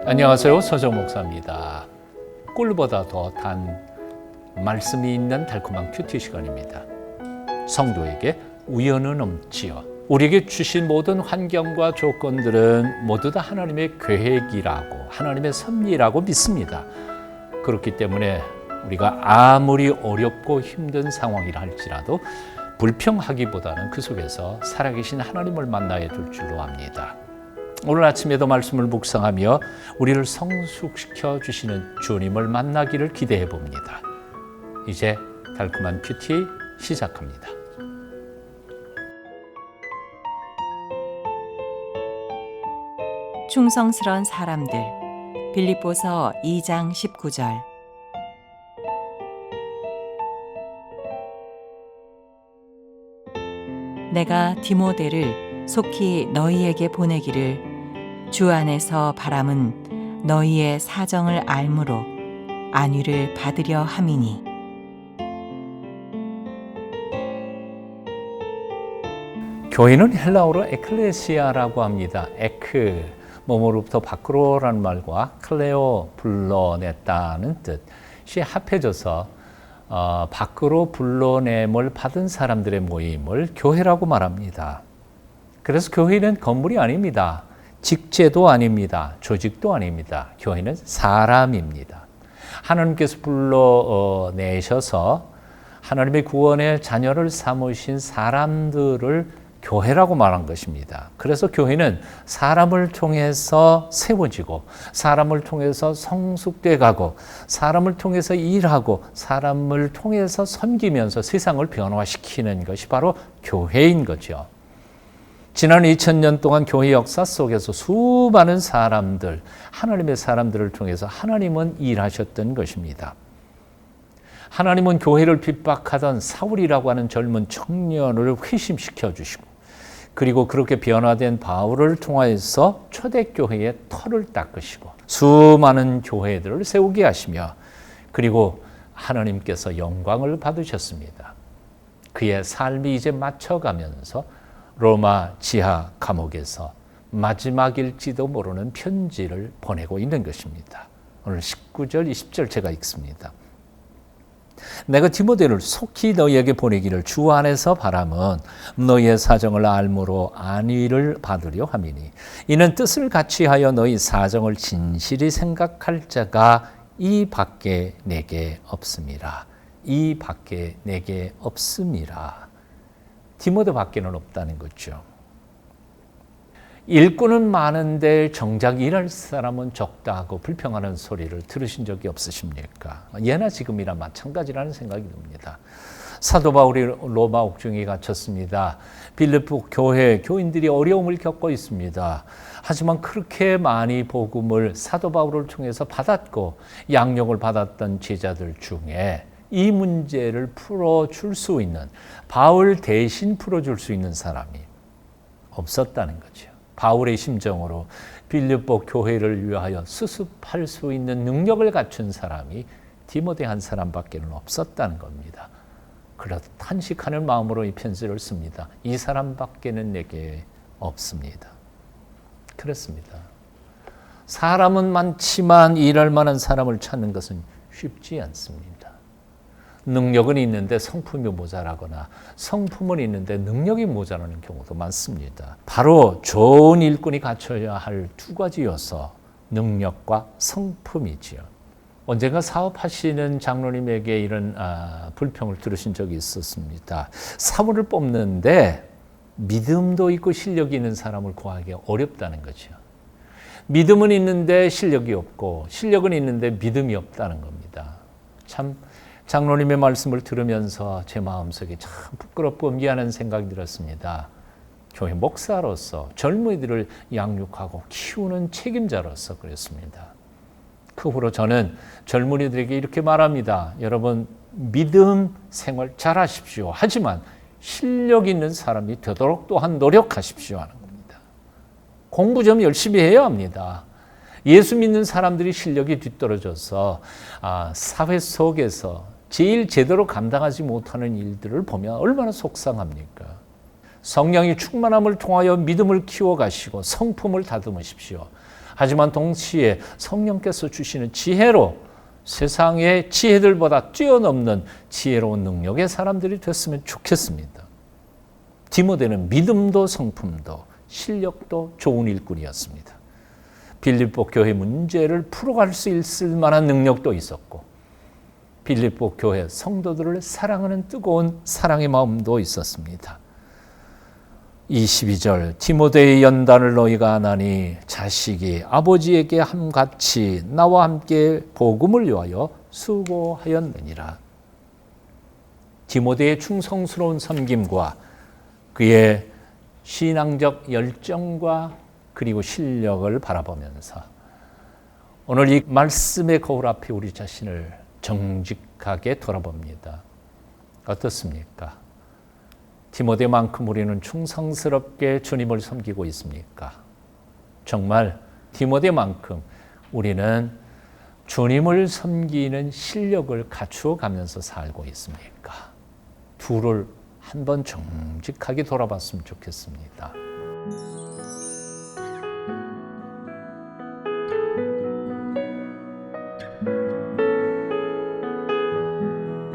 안녕하세요. 서정 목사입니다. 꿀보다 더 단 말씀이 있는 달콤한 큐티 시간입니다. 성도에게 우연은 없지요. 우리에게 주신 모든 환경과 조건들은 모두 다 하나님의 계획이라고, 하나님의 섭리라고 믿습니다. 그렇기 때문에 우리가 아무리 어렵고 힘든 상황이라 할지라도 불평하기보다는 그 속에서 살아계신 하나님을 만나야 될 줄로 압니다. 오늘 아침에도 말씀을 묵상하며 우리를 성숙시켜 주시는 주님을 만나기를 기대해 봅니다. 이제 달콤한 큐티 시작합니다. 충성스러운 사람들 빌립보서 2장 19절. 내가 디모데를 속히 너희에게 보내기를 주 안에서 바람은 너희의 사정을 알므로 안위를 받으려 함이니. 교회는 헬라어로 에클레시아라고 합니다. 에크, 몸으로부터 밖으로라는 말과 클레오, 불러냈다는 뜻이 합해져서 밖으로 불러냄을 받은 사람들의 모임을 교회라고 말합니다. 그래서 교회는 건물이 아닙니다. 직제도 아닙니다. 조직도 아닙니다. 교회는 사람입니다. 하나님께서 불러내셔서 하나님의 구원의 자녀를 삼으신 사람들을 교회라고 말한 것입니다. 그래서 교회는 사람을 통해서 세워지고, 사람을 통해서 성숙돼 가고, 사람을 통해서 일하고, 사람을 통해서 섬기면서 세상을 변화시키는 것이 바로 교회인 거죠. 지난 2000년 동안 교회 역사 속에서 수많은 사람들, 하나님의 사람들을 통해서 하나님은 일하셨던 것입니다. 하나님은 교회를 핍박하던 사울이라고 하는 젊은 청년을 회심시켜 주시고, 그리고 그렇게 변화된 바울을 통하여서 초대교회의 털을 닦으시고 수많은 교회들을 세우게 하시며, 그리고 하나님께서 영광을 받으셨습니다. 그의 삶이 이제 맞춰가면서 로마 지하 감옥에서 마지막일지도 모르는 편지를 보내고 있는 것입니다. 오늘 19절, 20절 제가 읽습니다. 내가 디모데를 속히 너희에게 보내기를 주 안에서 바람은 너희의 사정을 알므로 안위를 받으려 함이니, 이는 뜻을 같이하여 너희 사정을 진실히 생각할 자가 이 밖에 내게 없음이라. 이 밖에 내게 없음이라. 디모데 밖에는 없다는 거죠. 일꾼은 많은데 정작 일할 사람은 적다 하고 불평하는 소리를 들으신 적이 없으십니까? 예나 지금이나 마찬가지라는 생각이 듭니다. 사도 바울이 로마 옥중에 갇혔습니다. 빌립보 교회 교인들이 어려움을 겪고 있습니다. 하지만 그렇게 많이 복음을 사도 바울을 통해서 받았고 양육을 받았던 제자들 중에 이 문제를 풀어줄 수 있는, 바울 대신 풀어줄 수 있는 사람이 없었다는 거죠. 바울의 심정으로 빌립보 교회를 위하여 수습할 수 있는 능력을 갖춘 사람이 디모데 한 사람밖에는 없었다는 겁니다. 그래서 탄식하는 마음으로 이 편지를 씁니다. 이 사람밖에는 내게 없습니다. 그렇습니다. 사람은 많지만 일할 만한 사람을 찾는 것은 쉽지 않습니다. 능력은 있는데 성품이 모자라거나 성품은 있는데 능력이 모자라는 경우도 많습니다. 바로 좋은 일꾼이 갖춰야 할 두 가지여서 능력과 성품이지요. 언젠가 사업하시는 장로님에게 이런 불평을 들으신 적이 있었습니다. 사무를 뽑는데 믿음도 있고 실력이 있는 사람을 구하기 어렵다는 거죠. 믿음은 있는데 실력이 없고, 실력은 있는데 믿음이 없다는 겁니다. 참 장로님의 말씀을 들으면서 제 마음속에 참 부끄럽고 미안한 생각이 들었습니다. 교회 목사로서 젊은이들을 양육하고 키우는 책임자로서 그랬습니다. 그 후로 저는 젊은이들에게 이렇게 말합니다. 여러분, 믿음 생활 잘하십시오. 하지만 실력 있는 사람이 되도록 또한 노력하십시오 하는 겁니다. 공부 좀 열심히 해야 합니다. 예수 믿는 사람들이 실력이 뒤떨어져서 사회 속에서 제일 제대로 감당하지 못하는 일들을 보면 얼마나 속상합니까? 성령이 충만함을 통하여 믿음을 키워가시고 성품을 다듬으십시오. 하지만 동시에 성령께서 주시는 지혜로 세상의 지혜들보다 뛰어넘는 지혜로운 능력의 사람들이 됐으면 좋겠습니다. 디모데는 믿음도 성품도 실력도 좋은 일꾼이었습니다. 빌립보 교회 문제를 풀어갈 수 있을 만한 능력도 있었고 빌립보 교회 성도들을 사랑하는 뜨거운 사랑의 마음도 있었습니다. 22절 디모데의 연단을 너희가 아나니 자식이 아버지에게 함같이 나와 함께 복음을 위하여 수고하였느니라. 디모데의 충성스러운 섬김과 그의 신앙적 열정과 그리고 실력을 바라보면서 오늘 이 말씀의 거울 앞에 우리 자신을 정직하게 돌아봅니다. 어떻습니까? 디모데만큼 우리는 충성스럽게 주님을 섬기고 있습니까? 정말 디모데만큼 우리는 주님을 섬기는 실력을 갖추어 가면서 살고 있습니까? 둘을 한번 정직하게 돌아봤으면 좋겠습니다.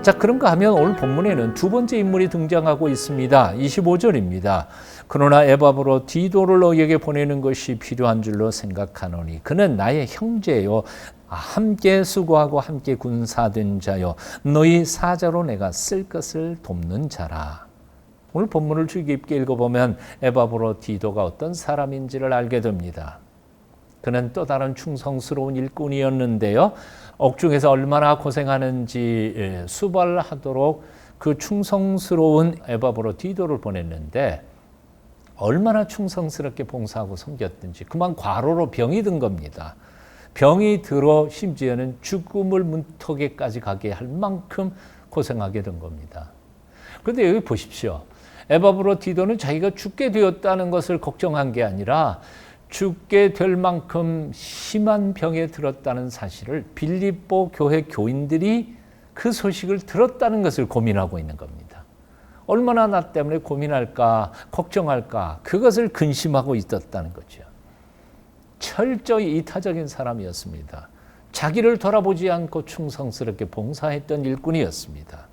자, 그런가 하면 오늘 본문에는 두 번째 인물이 등장하고 있습니다. 25절입니다. 그러나 에바브로 디도를 너희에게 보내는 것이 필요한 줄로 생각하노니 그는 나의 형제요 함께 수고하고 함께 군사된 자요 너희 사자로 내가 쓸 것을 돕는 자라. 오늘 본문을 주의 깊게 읽어보면 에바브로 디도가 어떤 사람인지를 알게 됩니다. 그는 또 다른 충성스러운 일꾼이었는데요. 옥중에서 얼마나 고생하는지 수발하도록 그 충성스러운 에바브로 디도를 보냈는데 얼마나 충성스럽게 봉사하고 섬겼든지 그만 과로로 병이 든 겁니다. 병이 들어 심지어는 죽음을 문턱에까지 가게 할 만큼 고생하게 된 겁니다. 그런데 여기 보십시오. 에바브로 디도는 자기가 죽게 되었다는 것을 걱정한 게 아니라 죽게 될 만큼 심한 병에 들었다는 사실을 빌립보 교회 교인들이 그 소식을 들었다는 것을 고민하고 있는 겁니다. 얼마나 나 때문에 고민할까, 걱정할까, 그것을 근심하고 있었다는 거죠. 철저히 이타적인 사람이었습니다. 자기를 돌아보지 않고 충성스럽게 봉사했던 일꾼이었습니다.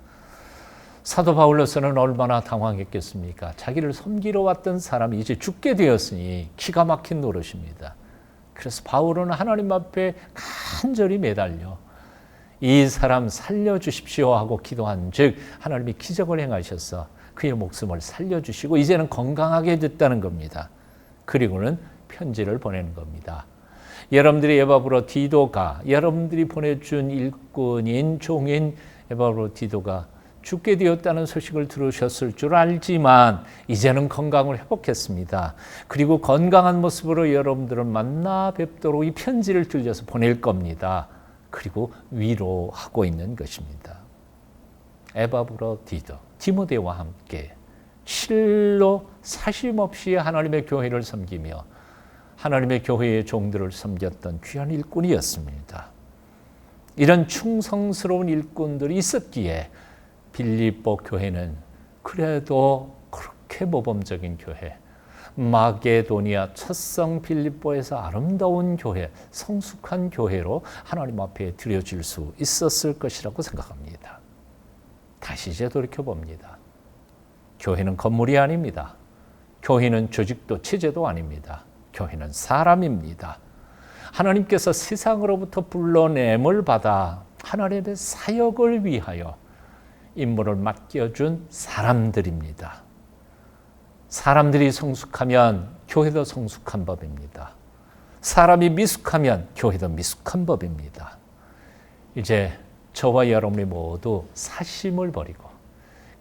사도 바울로서는 얼마나 당황했겠습니까? 자기를 섬기러 왔던 사람이 이제 죽게 되었으니 기가 막힌 노릇입니다. 그래서 바울은 하나님 앞에 간절히 매달려 이 사람 살려주십시오 하고 기도한 즉 하나님이 기적을 행하셔서 그의 목숨을 살려주시고 이제는 건강하게 됐다는 겁니다. 그리고는 편지를 보내는 겁니다. 여러분들이 에바브로 디도가 여러분들이 보내준 일꾼인 종인 에바브로 디도가 죽게 되었다는 소식을 들으셨을 줄 알지만 이제는 건강을 회복했습니다. 그리고 건강한 모습으로 여러분들을 만나 뵙도록 이 편지를 들려서 보낼 겁니다. 그리고 위로하고 있는 것입니다. 에바브로 디도, 디모데와 함께 실로 사심없이 하나님의 교회를 섬기며 하나님의 교회의 종들을 섬겼던 귀한 일꾼이었습니다. 이런 충성스러운 일꾼들이 있었기에 빌립보 교회는 그래도 그렇게 모범적인 교회, 마게도니아 첫성 빌립보에서 아름다운 교회, 성숙한 교회로 하나님 앞에 드려질 수 있었을 것이라고 생각합니다. 다시 이제 돌이켜봅니다. 교회는 건물이 아닙니다. 교회는 조직도 체제도 아닙니다. 교회는 사람입니다. 하나님께서 세상으로부터 불러냄을 받아 하나님의 사역을 위하여 임무를 맡겨준 사람들입니다. 사람들이 성숙하면 교회도 성숙한 법입니다. 사람이 미숙하면 교회도 미숙한 법입니다. 이제 저와 여러분이 모두 사심을 버리고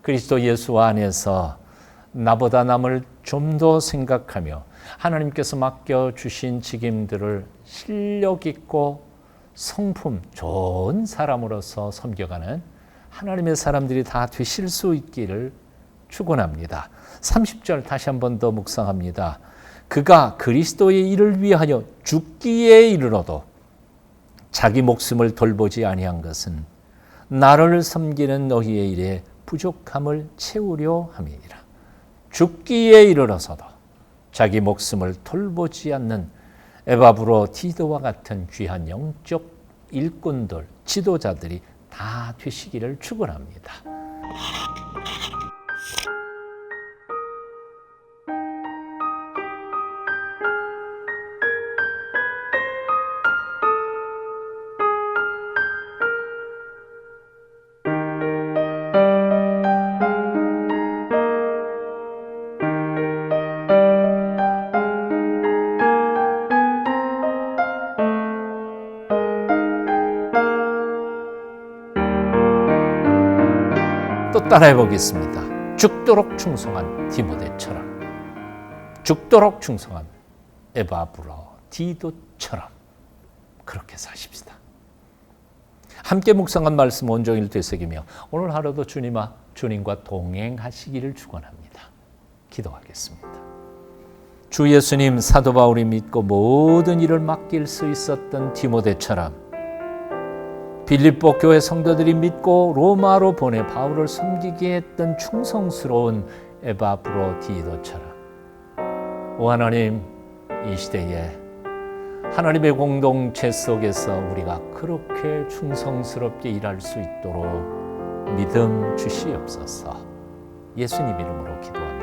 그리스도 예수 안에서 나보다 남을 좀 더 생각하며 하나님께서 맡겨주신 직임들을 실력 있고 성품 좋은 사람으로서 섬겨가는 하나님의 사람들이 다 되실 수 있기를 축원합니다. 30절 다시 한 번 더 묵상합니다. 그가 그리스도의 일을 위하여 죽기에 이르러도 자기 목숨을 돌보지 아니한 것은 나를 섬기는 너희의 일에 부족함을 채우려 함이니라. 죽기에 이르러서도 자기 목숨을 돌보지 않는 에바브로 디도와 같은 귀한 영적 일꾼들, 지도자들이 다 되시기를 축원합니다. 또 따라해 보겠습니다. 죽도록 충성한 디모데처럼, 죽도록 충성한 에바브로 디도처럼 그렇게 사십시다. 함께 묵상한 말씀 온종일 되새기며 오늘 하루도 주님과 동행하시기를 축원합니다. 기도하겠습니다. 주 예수님, 사도 바울이 믿고 모든 일을 맡길 수 있었던 디모데처럼, 빌립보 교회 성도들이 믿고 로마로 보내 바울을 섬기게 했던 충성스러운 에바브로 디도처럼, 오 하나님, 이 시대에 하나님의 공동체 속에서 우리가 그렇게 충성스럽게 일할 수 있도록 믿음 주시옵소서. 예수님 이름으로 기도합니다.